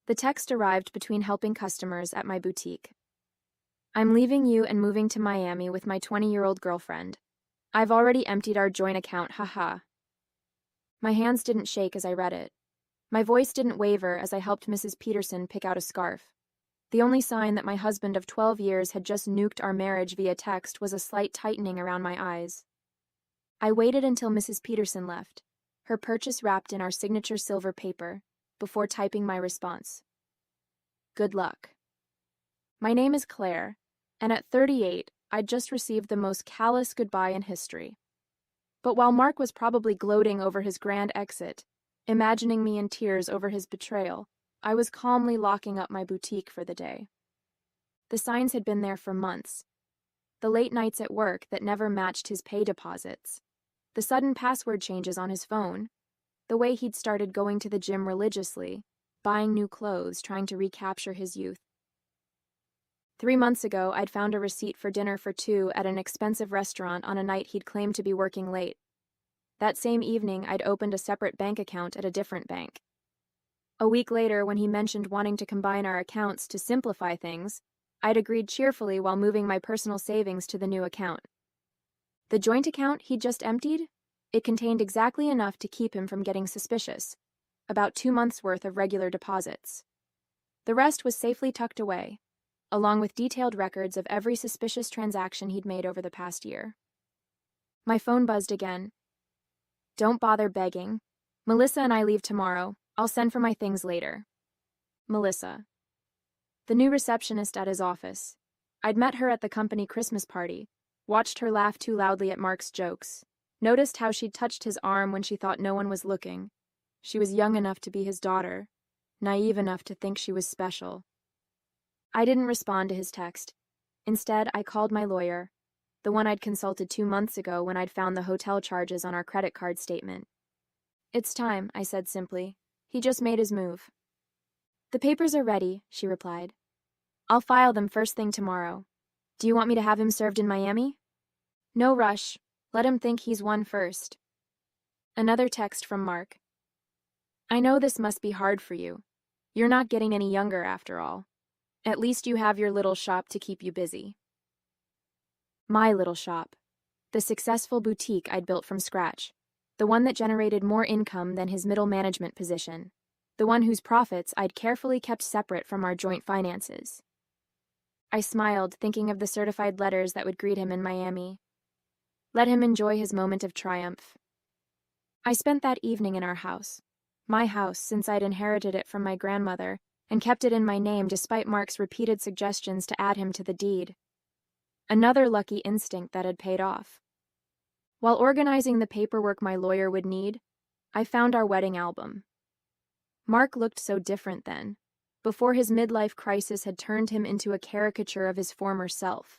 The text arrived between helping customers at my boutique. I'm leaving you and moving to Miami with my 20-year-old girlfriend. I've already emptied our joint account, haha. My hands didn't shake as I read it. My voice didn't waver as I helped Mrs. Peterson pick out a scarf. The only sign that my husband of 12 years had just nuked our marriage via text was a slight tightening around my eyes. I waited until Mrs. Peterson left, her purchase wrapped in our signature silver paper, before typing my response. Good luck. My name is Claire, and at 38, I'd just received the most callous goodbye in history. But while Mark was probably gloating over his grand exit, imagining me in tears over his betrayal, I was calmly locking up my boutique for the day. The signs had been there for months. The late nights at work that never matched his pay deposits. The sudden password changes on his phone. The way he'd started going to the gym religiously, buying new clothes, trying to recapture his youth. 3 months ago, I'd found a receipt for dinner for two at an expensive restaurant on a night he'd claimed to be working late. That same evening, I'd opened a separate bank account at a different bank. A week later, when he mentioned wanting to combine our accounts to simplify things, I'd agreed cheerfully while moving my personal savings to the new account. The joint account he'd just emptied? It contained exactly enough to keep him from getting suspicious, about 2 months' worth of regular deposits. The rest was safely tucked away, along with detailed records of every suspicious transaction he'd made over the past year. My phone buzzed again. Don't bother begging. Melissa and I leave tomorrow. I'll send for my things later. Melissa. The new receptionist at his office. I'd met her at the company Christmas party, watched her laugh too loudly at Mark's jokes, noticed how she'd touched his arm when she thought no one was looking. She was young enough to be his daughter, naive enough to think she was special. I didn't respond to his text. Instead, I called my lawyer, the one I'd consulted 2 months ago when I'd found the hotel charges on our credit card statement. It's time, I said simply. He just made his move. The papers are ready, she replied. I'll file them first thing tomorrow. Do you want me to have him served in Miami? No rush. Let him think he's won first. Another text from Mark. I know this must be hard for you. You're not getting any younger after all. At least you have your little shop to keep you busy. My little shop. The successful boutique I'd built from scratch. The one that generated more income than his middle management position. The one whose profits I'd carefully kept separate from our joint finances. I smiled, thinking of the certified letters that would greet him in Miami. Let him enjoy his moment of triumph. I spent that evening in our house. My house, since I'd inherited it from my grandmother, and kept it in my name despite Mark's repeated suggestions to add him to the deed. Another lucky instinct that had paid off. While organizing the paperwork my lawyer would need, I found our wedding album. Mark looked so different then, before his midlife crisis had turned him into a caricature of his former self.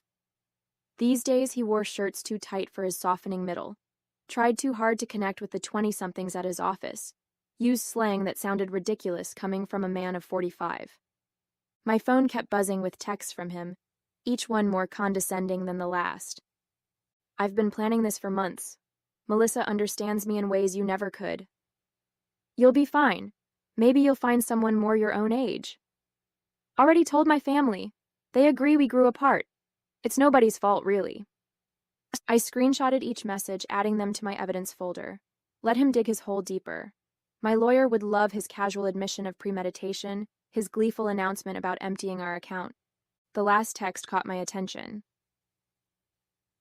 These days he wore shirts too tight for his softening middle, tried too hard to connect with the 20-somethings at his office, used slang that sounded ridiculous coming from a man of 45. My phone kept buzzing with texts from him, each one more condescending than the last. I've been planning this for months. Melissa understands me in ways you never could. You'll be fine. Maybe you'll find someone more your own age. Already told my family. They agree we grew apart. It's nobody's fault, really. I screenshotted each message, adding them to my evidence folder. Let him dig his hole deeper. My lawyer would love his casual admission of premeditation, his gleeful announcement about emptying our account. The last text caught my attention.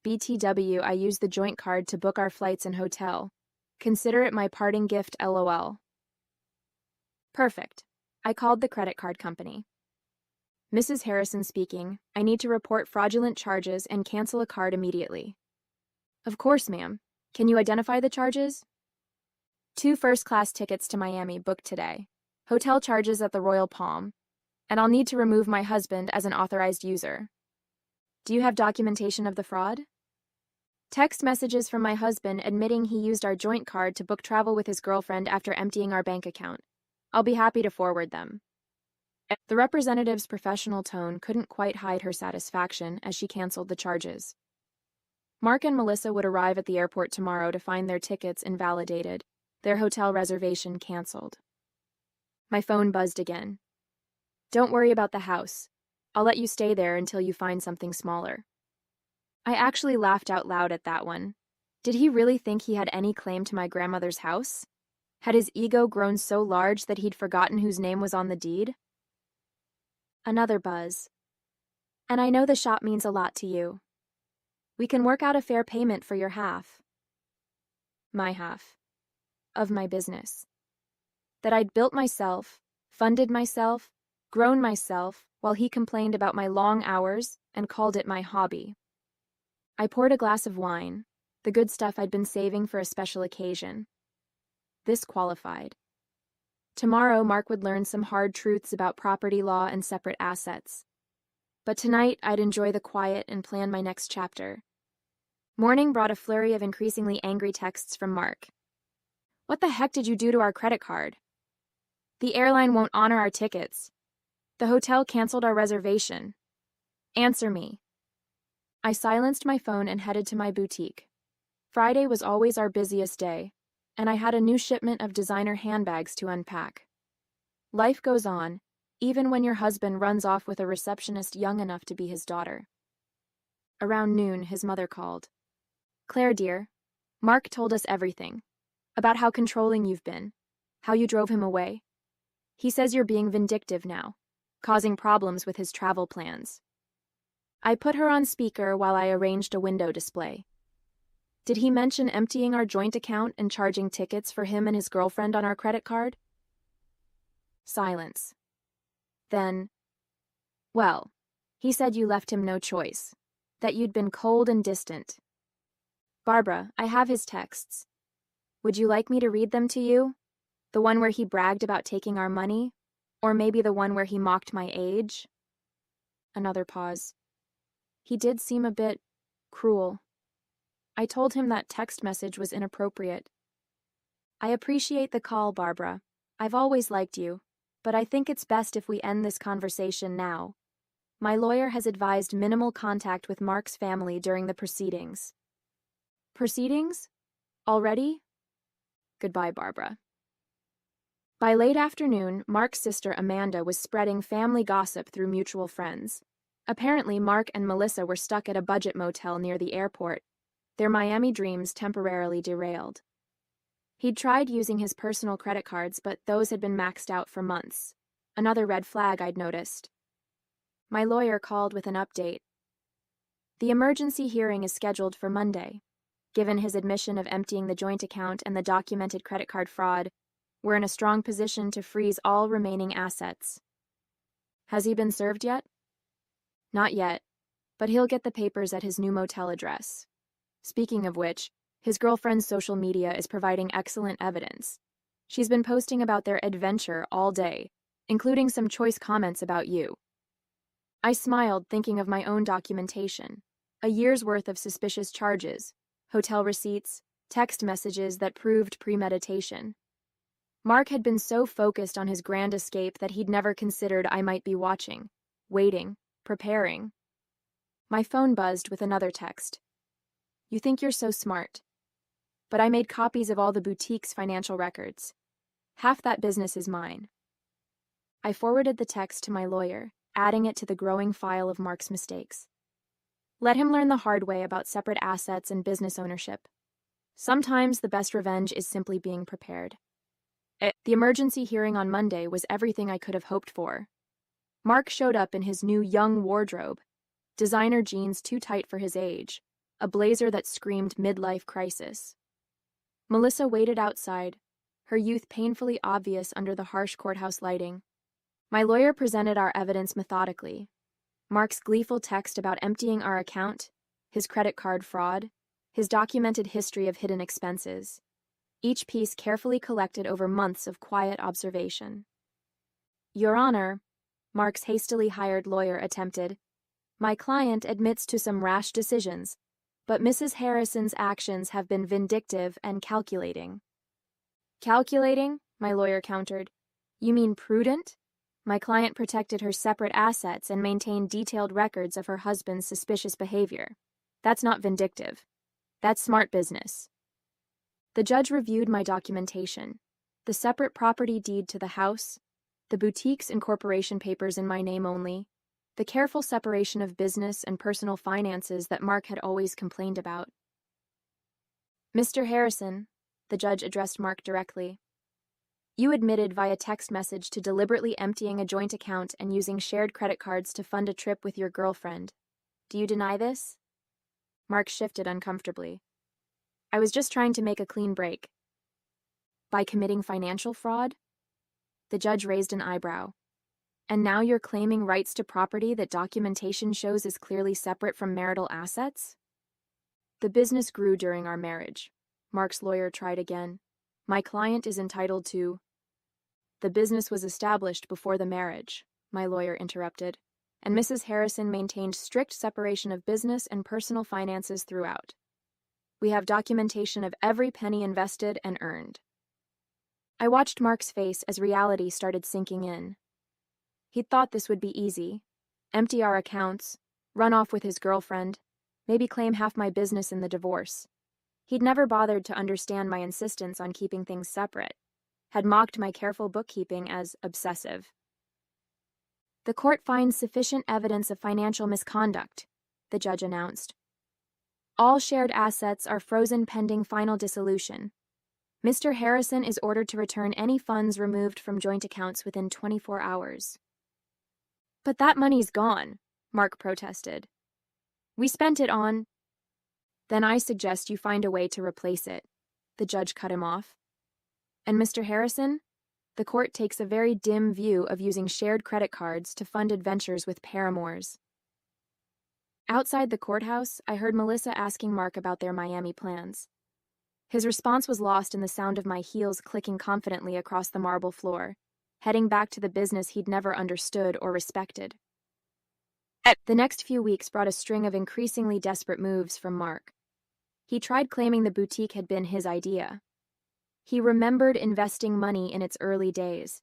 BTW, I used the joint card to book our flights and hotel. Consider it my parting gift, LOL. Perfect. I called the credit card company. Mrs. Harrison speaking. I need to report fraudulent charges and cancel a card immediately. Of course, ma'am. Can you identify the charges? 2 first-class tickets to Miami booked today. Hotel charges at the Royal Palm. And I'll need to remove my husband as an authorized user. Do you have documentation of the fraud? Text messages from my husband admitting he used our joint card to book travel with his girlfriend after emptying our bank account. I'll be happy to forward them. The representative's professional tone couldn't quite hide her satisfaction as she canceled the charges. Mark and Melissa would arrive at the airport tomorrow to find their tickets invalidated, their hotel reservation canceled. My phone buzzed again. Don't worry about the house. I'll let you stay there until you find something smaller. I actually laughed out loud at that one. Did he really think he had any claim to my grandmother's house? Had his ego grown so large that he'd forgotten whose name was on the deed? Another buzz. And I know the shop means a lot to you. We can work out a fair payment for your half. My half. Of my business. That I'd built myself, funded myself, grown myself, while he complained about my long hours and called it my hobby. I poured a glass of wine, the good stuff I'd been saving for a special occasion. This qualified. Tomorrow, Mark would learn some hard truths about property law and separate assets. But tonight, I'd enjoy the quiet and plan my next chapter. Morning brought a flurry of increasingly angry texts from Mark. What the heck did you do to our credit card? The airline won't honor our tickets. The hotel canceled our reservation. Answer me. I silenced my phone and headed to my boutique. Friday was always our busiest day, and I had a new shipment of designer handbags to unpack. Life goes on, even when your husband runs off with a receptionist young enough to be his daughter. Around noon, his mother called. Claire, dear, Mark told us everything. About how controlling you've been, how you drove him away. He says you're being vindictive now, causing problems with his travel plans. I put her on speaker while I arranged a window display. Did he mention emptying our joint account and charging tickets for him and his girlfriend on our credit card? Silence. Then, well, he said you left him no choice, that you'd been cold and distant. Barbara, I have his texts. Would you like me to read them to you? The one where he bragged about taking our money? Or maybe the one where he mocked my age? Another pause. He did seem a bit cruel. I told him that text message was inappropriate. I appreciate the call, Barbara. I've always liked you, but I think it's best if we end this conversation now. My lawyer has advised minimal contact with Mark's family during the proceedings. Proceedings? Already? Goodbye, Barbara. By late afternoon, Mark's sister Amanda was spreading family gossip through mutual friends. Apparently, Mark and Melissa were stuck at a budget motel near the airport, their Miami dreams temporarily derailed. He'd tried using his personal credit cards, but those had been maxed out for months. Another red flag I'd noticed. My lawyer called with an update. The emergency hearing is scheduled for Monday. Given his admission of emptying the joint account and the documented credit card fraud, we're in a strong position to freeze all remaining assets. Has he been served yet? Not yet, but he'll get the papers at his new motel address. Speaking of which, his girlfriend's social media is providing excellent evidence. She's been posting about their adventure all day, including some choice comments about you. I smiled, thinking of my own documentation. A year's worth of suspicious charges, hotel receipts, text messages that proved premeditation. Mark had been so focused on his grand escape that he'd never considered I might be watching, waiting, preparing. My phone buzzed with another text. You think you're so smart. But I made copies of all the boutique's financial records. Half that business is mine. I forwarded the text to my lawyer, adding it to the growing file of Mark's mistakes. Let him learn the hard way about separate assets and business ownership. Sometimes the best revenge is simply being prepared. The emergency hearing on Monday was everything I could have hoped for. Mark showed up in his new young wardrobe, designer jeans too tight for his age, a blazer that screamed midlife crisis. Melissa waited outside, her youth painfully obvious under the harsh courthouse lighting. My lawyer presented our evidence methodically. Mark's gleeful text about emptying our account, his credit card fraud, his documented history of hidden expenses. Each piece carefully collected over months of quiet observation. Your Honor, Mark's hastily hired lawyer attempted, my client admits to some rash decisions, but Mrs. Harrison's actions have been vindictive and calculating. Calculating? My lawyer countered. You mean prudent? My client protected her separate assets and maintained detailed records of her husband's suspicious behavior. That's not vindictive. That's smart business. The judge reviewed my documentation, the separate property deed to the house, the boutique's incorporation papers in my name only, the careful separation of business and personal finances that Mark had always complained about. Mr. Harrison, the judge addressed Mark directly. You admitted via text message to deliberately emptying a joint account and using shared credit cards to fund a trip with your girlfriend. Do you deny this? Mark shifted uncomfortably. I was just trying to make a clean break. By committing financial fraud? The judge raised an eyebrow. And now you're claiming rights to property that documentation shows is clearly separate from marital assets? The business grew during our marriage. Mark's lawyer tried again. My client is entitled to... The business was established before the marriage, my lawyer interrupted, and Mrs. Harrison maintained strict separation of business and personal finances throughout. We have documentation of every penny invested and earned. I watched Mark's face as reality started sinking in. He'd thought this would be easy. Empty our accounts, run off with his girlfriend, maybe claim half my business in the divorce. He'd never bothered to understand my insistence on keeping things separate, had mocked my careful bookkeeping as obsessive. The court finds sufficient evidence of financial misconduct, the judge announced. All shared assets are frozen pending final dissolution. Mr. Harrison is ordered to return any funds removed from joint accounts within 24 hours. But that money's gone, Mark protested. We spent it on... Then I suggest you find a way to replace it, the judge cut him off. And Mr. Harrison? The court takes a very dim view of using shared credit cards to fund adventures with paramours. Outside the courthouse, I heard Melissa asking Mark about their Miami plans. His response was lost in the sound of my heels clicking confidently across the marble floor, heading back to the business he'd never understood or respected. The next few weeks brought a string of increasingly desperate moves from Mark. He tried claiming the boutique had been his idea. He remembered investing money in its early days.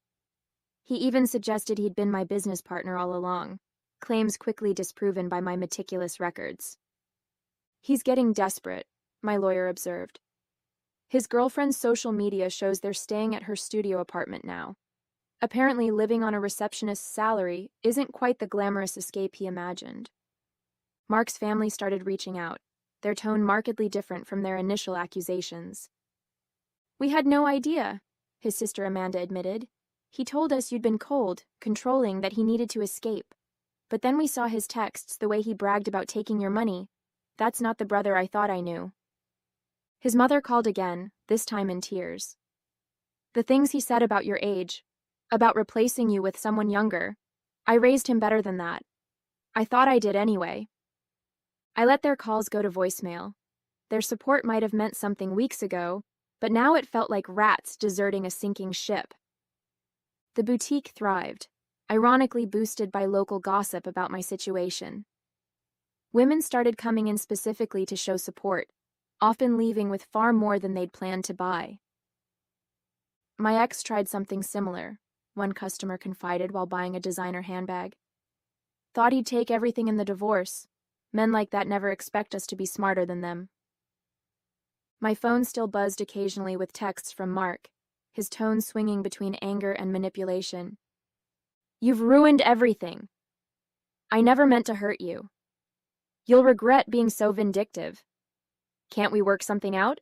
He even suggested he'd been my business partner all along, claims quickly disproven by my meticulous records. He's getting desperate, my lawyer observed. His girlfriend's social media shows they're staying at her studio apartment now. Apparently, living on a receptionist's salary isn't quite the glamorous escape he imagined. Mark's family started reaching out, their tone markedly different from their initial accusations. We had no idea, his sister Amanda admitted. He told us you'd been cold, controlling, that he needed to escape. But then we saw his texts, the way he bragged about taking your money. That's not the brother I thought I knew. His mother called again, this time in tears. The things he said about your age, about replacing you with someone younger, I raised him better than that. I thought I did anyway. I let their calls go to voicemail. Their support might have meant something weeks ago, but now it felt like rats deserting a sinking ship. The boutique thrived, ironically boosted by local gossip about my situation. Women started coming in specifically to show support, often leaving with far more than they'd planned to buy. My ex tried something similar, one customer confided while buying a designer handbag. Thought he'd take everything in the divorce. Men like that never expect us to be smarter than them. My phone still buzzed occasionally with texts from Mark, his tone swinging between anger and manipulation. You've ruined everything. I never meant to hurt you. You'll regret being so vindictive. Can't we work something out?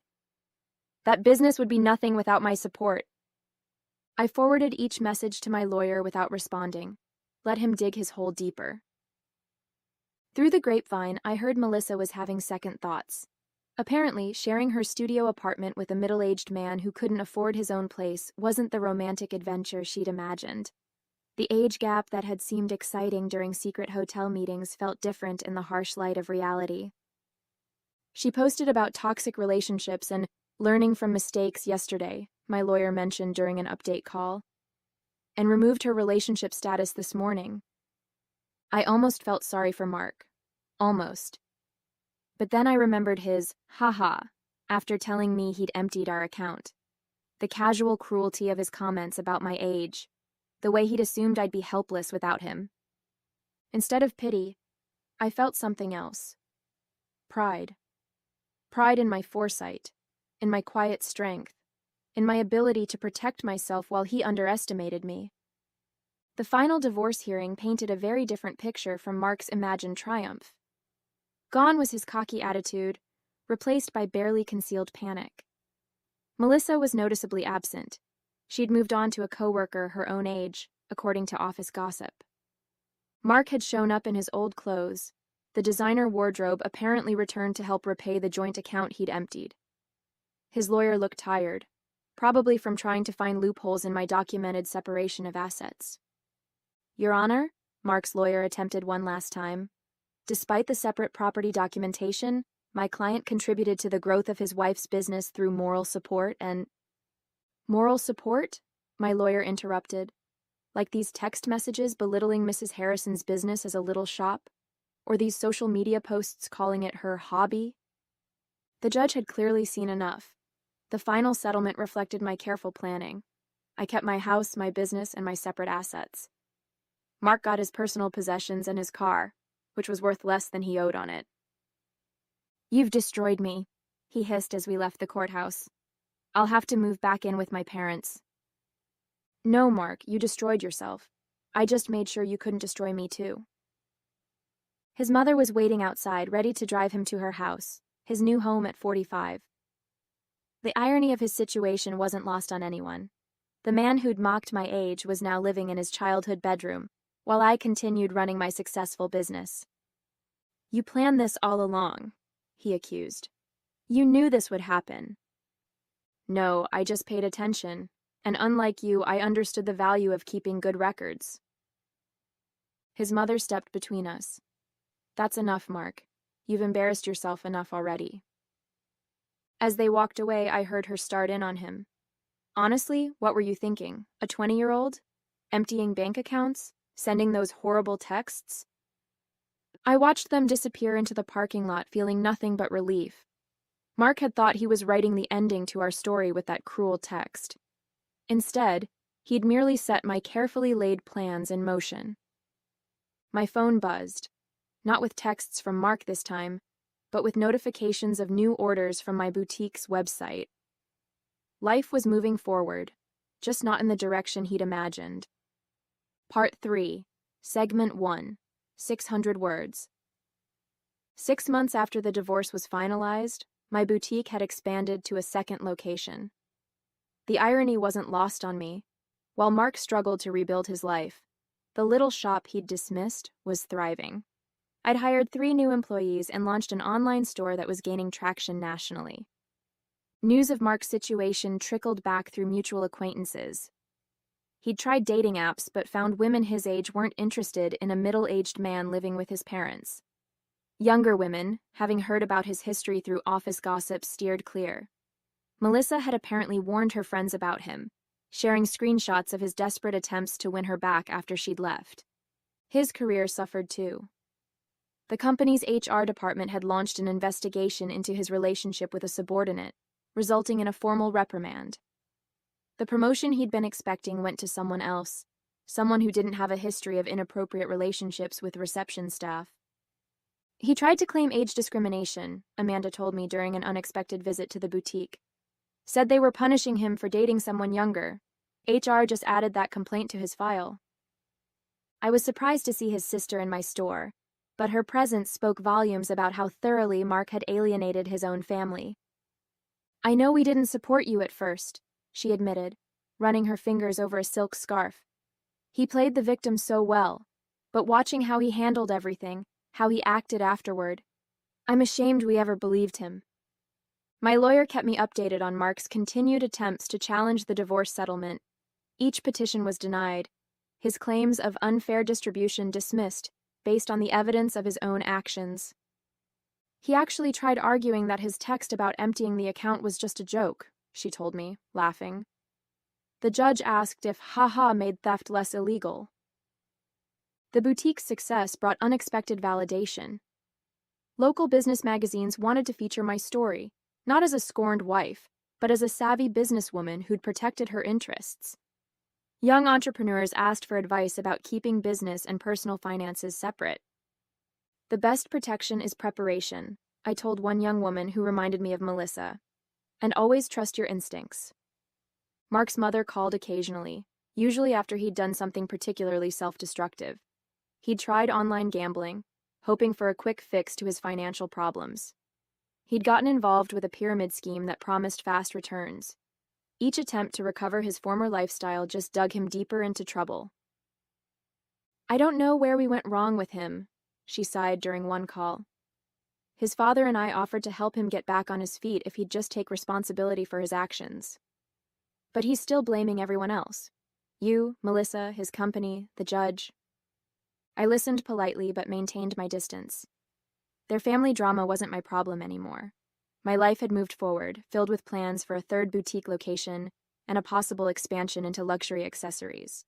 That business would be nothing without my support. I forwarded each message to my lawyer without responding, let him dig his hole deeper. Through the grapevine, I heard Melissa was having second thoughts. Apparently, sharing her studio apartment with a middle-aged man who couldn't afford his own place wasn't the romantic adventure she'd imagined. The age gap that had seemed exciting during secret hotel meetings felt different in the harsh light of reality. She posted about toxic relationships and learning from mistakes yesterday, my lawyer mentioned during an update call, and removed her relationship status this morning. I almost felt sorry for Mark. Almost. But then I remembered his "haha" after telling me he'd emptied our account. The casual cruelty of his comments about my age, the way he'd assumed I'd be helpless without him. Instead of pity, I felt something else. Pride. Pride in my foresight, in my quiet strength, in my ability to protect myself while he underestimated me. The final divorce hearing painted a very different picture from Mark's imagined triumph. Gone was his cocky attitude, replaced by barely concealed panic. Melissa was noticeably absent. She'd moved on to a coworker her own age, according to office gossip. Mark had shown up in his old clothes, the designer wardrobe apparently returned to help repay the joint account he'd emptied. His lawyer looked tired, probably from trying to find loopholes in my documented separation of assets. Your Honor, Mark's lawyer attempted one last time. Despite the separate property documentation, my client contributed to the growth of his wife's business through moral support and... Moral support? My lawyer interrupted. Like these text messages belittling Mrs. Harrison's business as a little shop? Or these social media posts calling it her hobby? The judge had clearly seen enough. The final settlement reflected my careful planning. I kept my house, my business, and my separate assets. Mark got his personal possessions and his car, which was worth less than he owed on it. You've destroyed me, he hissed as we left the courthouse. I'll have to move back in with my parents. No, Mark, you destroyed yourself. I just made sure you couldn't destroy me too. His mother was waiting outside, ready to drive him to her house, his new home at 45. The irony of his situation wasn't lost on anyone. The man who'd mocked my age was now living in his childhood bedroom, while I continued running my successful business. You planned this all along, he accused. You knew this would happen. No, I just paid attention, and unlike you, I understood the value of keeping good records. His mother stepped between us. That's enough, Mark. You've embarrassed yourself enough already. As they walked away, I heard her start in on him. Honestly, what were you thinking? A 20-year-old? Emptying bank accounts? Sending those horrible texts? I watched them disappear into the parking lot, feeling nothing but relief. Mark had thought he was writing the ending to our story with that cruel text. Instead, he'd merely set my carefully laid plans in motion. My phone buzzed, not with texts from Mark this time, but with notifications of new orders from my boutique's website. Life was moving forward, just not in the direction he'd imagined. Part 3, Segment 1, 600 words. 6 months after the divorce was finalized, my boutique had expanded to a second location. The irony wasn't lost on me. While Mark struggled to rebuild his life, the little shop he'd dismissed was thriving. I'd hired 3 new employees and launched an online store that was gaining traction nationally. News of Mark's situation trickled back through mutual acquaintances. He'd tried dating apps but found women his age weren't interested in a middle-aged man living with his parents. Younger women, having heard about his history through office gossip, steered clear. Melissa had apparently warned her friends about him, sharing screenshots of his desperate attempts to win her back after she'd left. His career suffered too. The company's HR department had launched an investigation into his relationship with a subordinate, resulting in a formal reprimand. The promotion he'd been expecting went to someone else, someone who didn't have a history of inappropriate relationships with reception staff. He tried to claim age discrimination, Amanda told me during an unexpected visit to the boutique. Said they were punishing him for dating someone younger. HR just added that complaint to his file. I was surprised to see his sister in my store, but her presence spoke volumes about how thoroughly Mark had alienated his own family. I know we didn't support you at first, she admitted, running her fingers over a silk scarf. He played the victim so well, but watching how he handled everything, how he acted afterward, I'm ashamed we ever believed him. My lawyer kept me updated on Mark's continued attempts to challenge the divorce settlement. Each petition was denied, his claims of unfair distribution dismissed, based on the evidence of his own actions. He actually tried arguing that his text about emptying the account was just a joke, she told me, laughing. The judge asked if "ha-ha" made theft less illegal. The boutique's success brought unexpected validation. Local business magazines wanted to feature my story, not as a scorned wife, but as a savvy businesswoman who'd protected her interests. Young entrepreneurs asked for advice about keeping business and personal finances separate. The best protection is preparation, I told one young woman who reminded me of Melissa. And always trust your instincts. Mark's mother called occasionally, usually after he'd done something particularly self-destructive. He'd tried online gambling, hoping for a quick fix to his financial problems. He'd gotten involved with a pyramid scheme that promised fast returns. Each attempt to recover his former lifestyle just dug him deeper into trouble. "I don't know where we went wrong with him," she sighed during one call. "His father and I offered to help him get back on his feet if he'd just take responsibility for his actions. But he's still blaming everyone else. You, Melissa, his company, the judge." I listened politely but maintained my distance. Their family drama wasn't my problem anymore. My life had moved forward, filled with plans for a third boutique location and a possible expansion into luxury accessories.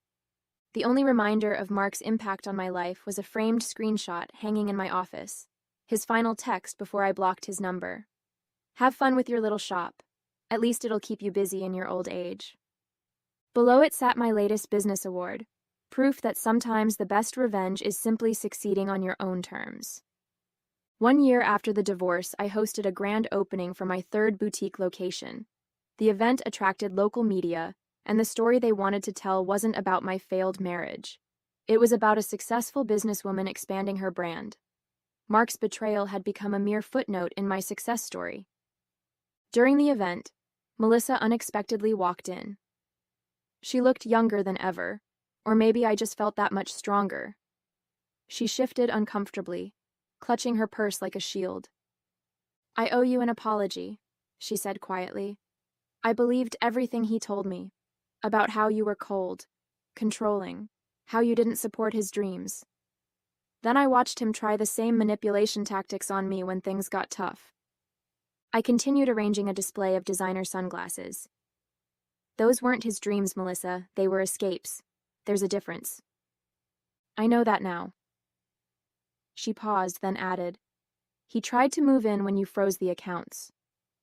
The only reminder of Mark's impact on my life was a framed screenshot hanging in my office, his final text before I blocked his number. "Have fun with your little shop. At least it'll keep you busy in your old age." Below it sat my latest business award, proof that sometimes the best revenge is simply succeeding on your own terms. 1 year after the divorce, I hosted a grand opening for my third boutique location. The event attracted local media, and the story they wanted to tell wasn't about my failed marriage. It was about a successful businesswoman expanding her brand. Mark's betrayal had become a mere footnote in my success story. During the event, Melissa unexpectedly walked in. She looked younger than ever, or maybe I just felt that much stronger. She shifted uncomfortably, clutching her purse like a shield. "I owe you an apology," she said quietly. "I believed everything he told me, about how you were cold, controlling, how you didn't support his dreams. Then I watched him try the same manipulation tactics on me when things got tough." I continued arranging a display of designer sunglasses. "Those weren't his dreams, Melissa. They were escapes. There's a difference." "I know that now." She paused, then added, "He tried to move in when you froze the accounts.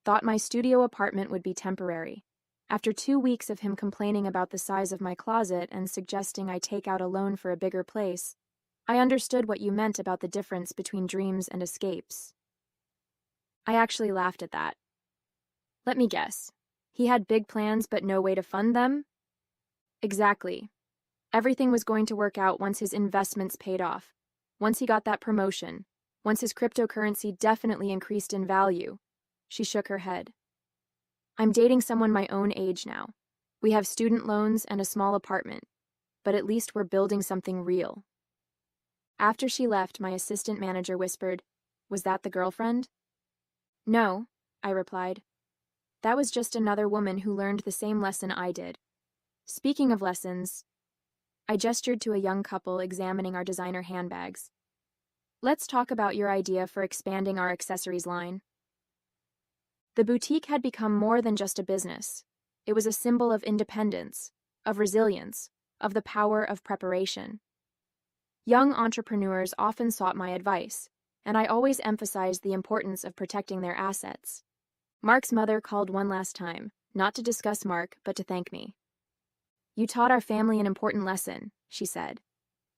Thought my studio apartment would be temporary. After 2 weeks of him complaining about the size of my closet and suggesting I take out a loan for a bigger place, I understood what you meant about the difference between dreams and escapes." I actually laughed at that. "Let me guess. He had big plans but no way to fund them?" "Exactly. Everything was going to work out once his investments paid off, once he got that promotion, once his cryptocurrency definitely increased in value." She shook her head. "I'm dating someone my own age now. We have student loans and a small apartment, but at least we're building something real." After she left, my assistant manager whispered, "Was that the girlfriend?" "No," I replied. "That was just another woman who learned the same lesson I did. Speaking of lessons," I gestured to a young couple examining our designer handbags. "Let's talk about your idea for expanding our accessories line." The boutique had become more than just a business. It was a symbol of independence, of resilience, of the power of preparation. Young entrepreneurs often sought my advice, and I always emphasized the importance of protecting their assets. Mark's mother called one last time, not to discuss Mark, but to thank me. "You taught our family an important lesson," she said,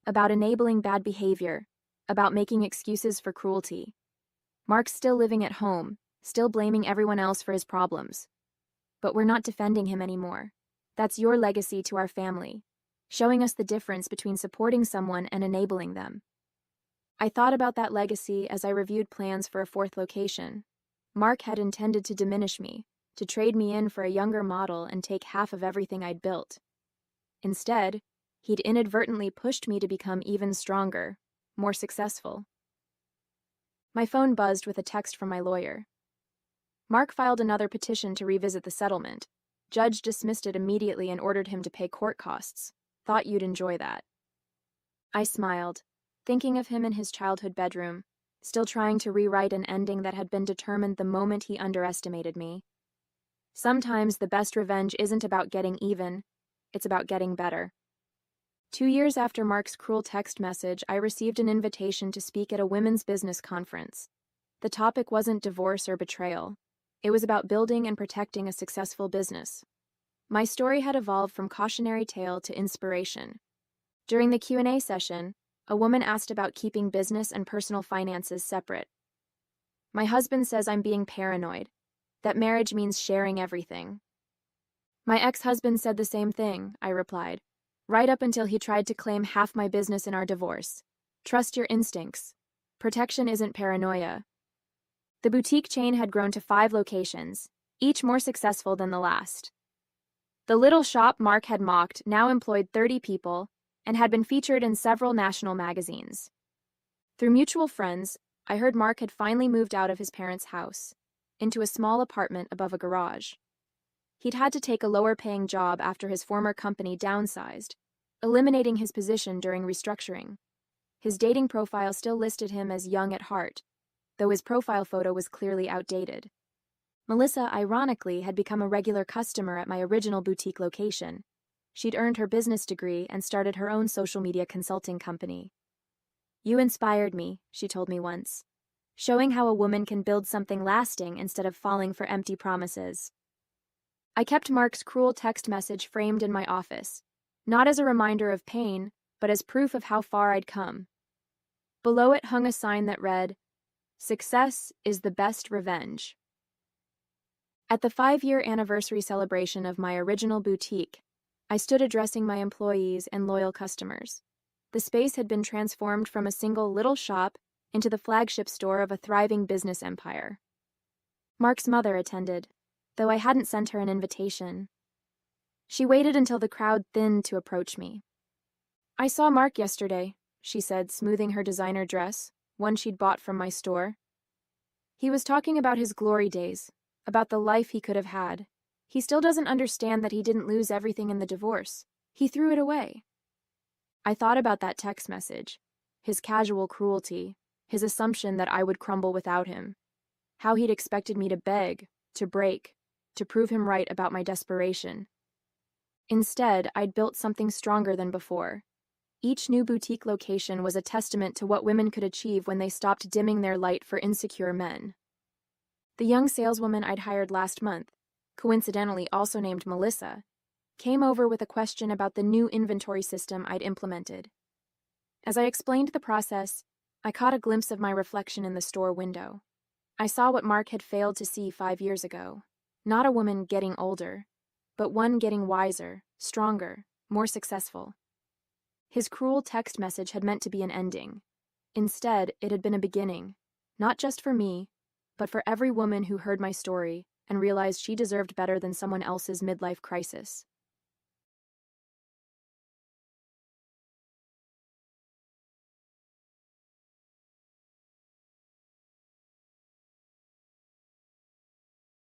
"about enabling bad behavior, about making excuses for cruelty. Mark's still living at home, still blaming everyone else for his problems. But we're not defending him anymore. That's your legacy to our family, showing us the difference between supporting someone and enabling them." I thought about that legacy as I reviewed plans for a fourth location. Mark had intended to diminish me, to trade me in for a younger model and take half of everything I'd built. Instead, he'd inadvertently pushed me to become even stronger, more successful. My phone buzzed with a text from my lawyer. Mark filed another petition to revisit the settlement. Judge dismissed it immediately and ordered him to pay court costs. Thought you'd enjoy that. I smiled, thinking of him in his childhood bedroom, still trying to rewrite an ending that had been determined the moment he underestimated me. Sometimes the best revenge isn't about getting even, it's about getting better. 2 years after Mark's cruel text message, I received an invitation to speak at a women's business conference. The topic wasn't divorce or betrayal. It was about building and protecting a successful business. My story had evolved from cautionary tale to inspiration. During the Q&A session, a woman asked about keeping business and personal finances separate. "My husband says I'm being paranoid, that marriage means sharing everything." "My ex-husband said the same thing," I replied. right up until he tried to claim half my business in our divorce. Trust your instincts. Protection isn't paranoia. The boutique chain had grown to 5 locations, each more successful than the last. The little shop Mark had mocked now employed 30 people and had been featured in several national magazines. Through mutual friends, I heard Mark had finally moved out of his parents' house into a small apartment above a garage. He'd had to take a lower-paying job after his former company downsized, eliminating his position during restructuring. His dating profile still listed him as young at heart, though his profile photo was clearly outdated. Melissa, ironically, had become a regular customer at my original boutique location. She'd earned her business degree and started her own social media consulting company. "You inspired me," she told me once, showing how a woman can build something lasting instead of falling for empty promises. I kept Mark's cruel text message framed in my office, not as a reminder of pain, but as proof of how far I'd come. Below it hung a sign that read, "Success is the best revenge." At the 5-year anniversary celebration of my original boutique, I stood addressing my employees and loyal customers. The space had been transformed from a single little shop into the flagship store of a thriving business empire. Mark's mother attended, though I hadn't sent her an invitation. She waited until the crowd thinned to approach me. "I saw Mark yesterday," she said, smoothing her designer dress, one she'd bought from my store. "He was talking about his glory days, about the life he could have had. He still doesn't understand that he didn't lose everything in the divorce. He threw it away." I thought about that text message, his casual cruelty, his assumption that I would crumble without him, how he'd expected me to beg, to break, to prove him right about my desperation. Instead, I'd built something stronger than before. Each new boutique location was a testament to what women could achieve when they stopped dimming their light for insecure men. The young saleswoman I'd hired last month, coincidentally also named Melissa, came over with a question about the new inventory system I'd implemented. As I explained the process, I caught a glimpse of my reflection in the store window. I saw what Mark had failed to see 5 years ago. Not a woman getting older, but one getting wiser, stronger, more successful. His cruel text message had meant to be an ending. Instead, it had been a beginning, not just for me, but for every woman who heard my story and realized she deserved better than someone else's midlife crisis.